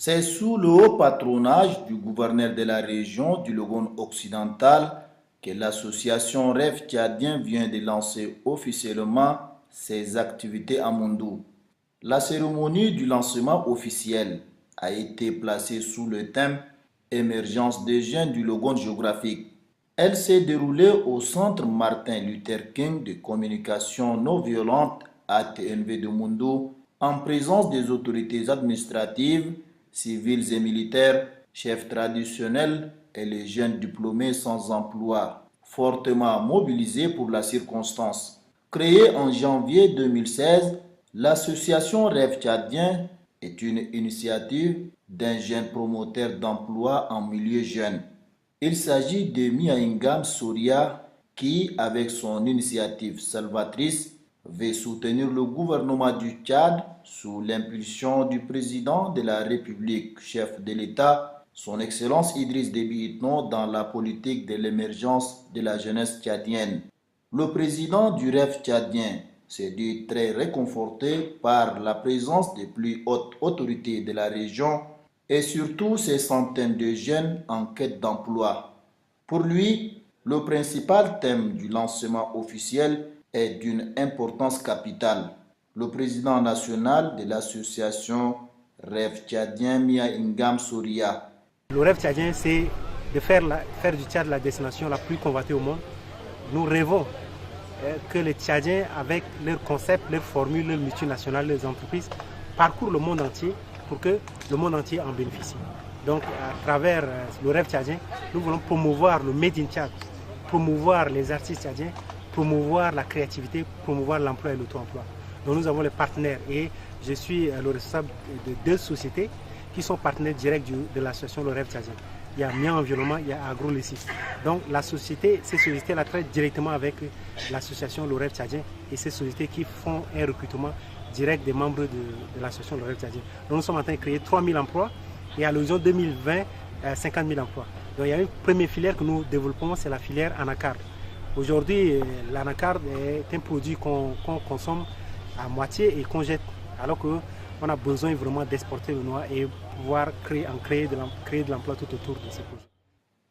C'est sous le haut patronage du gouverneur de la région du Logone occidental que l'association Rêve Tchadien vient de lancer officiellement ses activités à Mondou. La cérémonie du lancement officiel a été placée sous le thème Émergence des jeunes du Logone géographique. Elle s'est déroulée au Centre Martin Luther King de communication non violente ATNV de Mondou en présence des autorités administratives, civiles et militaires, chefs traditionnels et les jeunes diplômés sans emploi, fortement mobilisés pour la circonstance. Créée en janvier 2016, l'association Rêve Tchadien est une initiative d'un jeune promoteur d'emploi en milieu jeune. Il s'agit de Miaingam Soria qui, avec son initiative salvatrice, veut soutenir le gouvernement du Tchad sous l'impulsion du président de la République, chef de l'État, son Excellence Idriss Déby Itno, dans la politique de l'émergence de la jeunesse tchadienne. Le président du Rêve Tchadien s'est dit très réconforté par la présence des plus hautes autorités de la région et surtout ces centaines de jeunes en quête d'emploi. Pour lui, le principal thème du lancement officiel est d'une importance capitale. Le président national de l'association Rêve Tchadien, Miaingam Soria. Le rêve tchadien, c'est de faire du Tchad la destination la plus convoitée au monde. Nous rêvons que les Tchadiens, avec leurs concepts, leurs formules, leurs multinationales, leurs entreprises, parcourent le monde entier pour que le monde entier en bénéficie. Donc, à travers le rêve tchadien, nous voulons promouvoir le Made in Tchad, promouvoir les artistes tchadiens, promouvoir la créativité, promouvoir l'emploi et l'auto-emploi. Donc, nous avons les partenaires et je suis le responsable de 2 sociétés qui sont partenaires directs de l'association Le Rêve Tchadien. Il y a Mia Environnement, il y a Agrolecis. Donc, ces sociétés-là traitent directement avec l'association Le Rêve Tchadien et ces sociétés qui font un recrutement direct des membres de l'association Le Rêve Tchadien. Donc, nous sommes en train de créer 3 000 emplois et à l'horizon 2020, 50 000 emplois. Donc, il y a une première filière que nous développons, c'est la filière anacarde. Aujourd'hui, l'anacarde est un produit qu'on consomme à moitié et qu'on jette, alors qu'on a besoin vraiment d'exporter le noix et pouvoir créer de l'emploi tout autour de ces projets.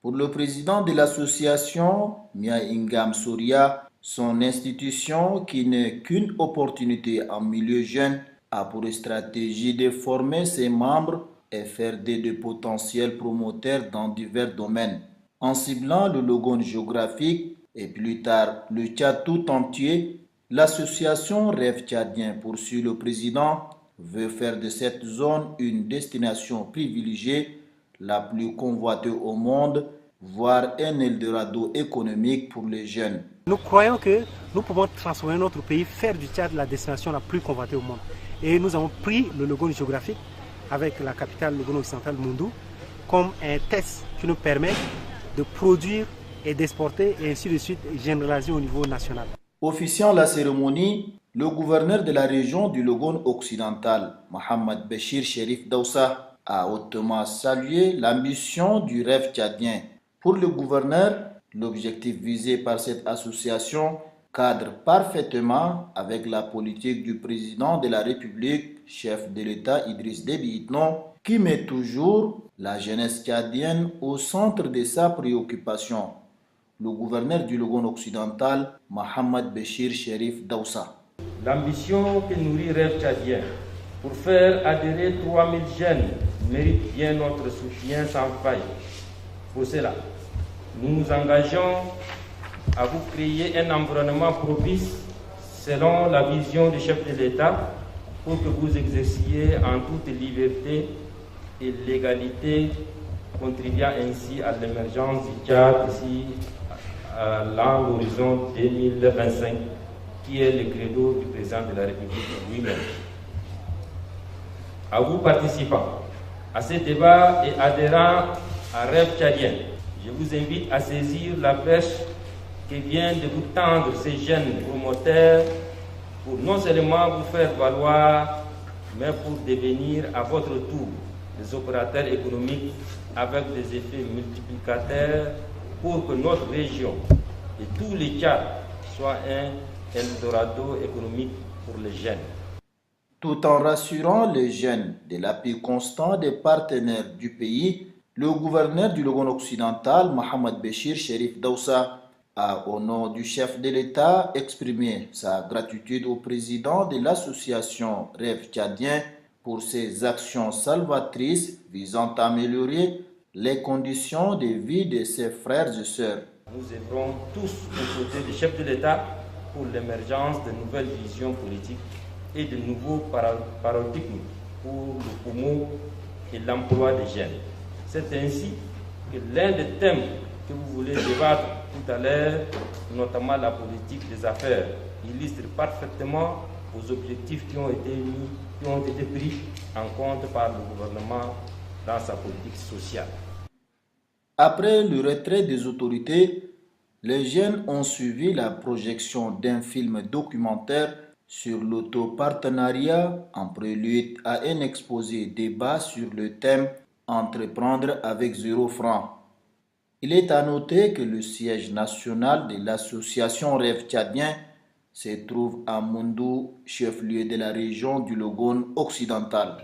Pour le président de l'association, Miaingam Soria, son institution, qui n'est qu'une opportunité en milieu jeune, a pour stratégie de former ses membres et faire de potentiels promoteurs dans divers domaines. En ciblant le Logone géographique et plus tard le Tchad tout entier, l'association Rêve Tchadien, poursuit le président, veut faire de cette zone une destination privilégiée, la plus convoitée au monde, voire un Eldorado économique pour les jeunes. Nous croyons que nous pouvons transformer notre pays, faire du Tchad la destination la plus convoitée au monde. Et nous avons pris le Logone géographique avec la capitale Logone occidentale Mondou comme un test qui nous permet de produire et d'exporter et ainsi de suite généraliser au niveau national. Officiant la cérémonie, le gouverneur de la région du Logone occidental, Mohamed Béchir Chérif Daoussa, a hautement salué l'ambition du Rêve Tchadien. Pour le gouverneur, l'objectif visé par cette association cadre parfaitement avec la politique du président de la République, chef de l'État Idriss Déby Itno, qui met toujours la jeunesse tchadienne au centre de sa préoccupation. Le gouverneur du Logone occidental, Mohamed Béchir Chérif Daoussa. L'ambition que nourrit Rêve Tchadien pour faire adhérer 3000 jeunes mérite bien notre soutien sans faille. Pour cela, nous nous engageons à vous créer un environnement propice selon la vision du chef de l'État pour que vous exerciez en toute liberté et légalité, contribuant ainsi à l'émergence du Tchad ici à l'horizon 2025, qui est le credo du président de la République lui-même. À vous participants à ce débat et adhérents à Rêve Tchadien, je vous invite à saisir la brèche que vient de vous tendre ces jeunes promoteurs pour non seulement vous faire valoir, mais pour devenir à votre tour des opérateurs économiques avec des effets multiplicateurs pour que notre région et tous les Tchad soient un Eldorado économique pour les jeunes. Tout en rassurant les jeunes de l'appui constant des partenaires du pays, le gouverneur du Logone occidental, Mohamed Béchir Chérif Daoussa, a, au nom du chef de l'État, exprimé sa gratitude au président de l'association Rêve Tchadien pour ses actions salvatrices visant à améliorer les conditions de vie de ses frères et sœurs. Nous œuvrons tous aux côtés du chef de l'État pour l'émergence de nouvelles visions politiques et de nouveaux paradigmes pour le promo et l'emploi des jeunes. C'est ainsi que l'un des thèmes que vous voulez débattre tout à l'heure, notamment la politique des affaires, illustre parfaitement aux objectifs qui ont été pris en compte par le gouvernement dans sa politique sociale. Après le retrait des autorités, les jeunes ont suivi la projection d'un film documentaire sur l'autopartenariat en prélude à un exposé débat sur le thème « Entreprendre avec 0 francs ». Il est à noter que le siège national de l'association Rêve Tchadien se trouve à Moundou, chef-lieu de la région du Logone occidental.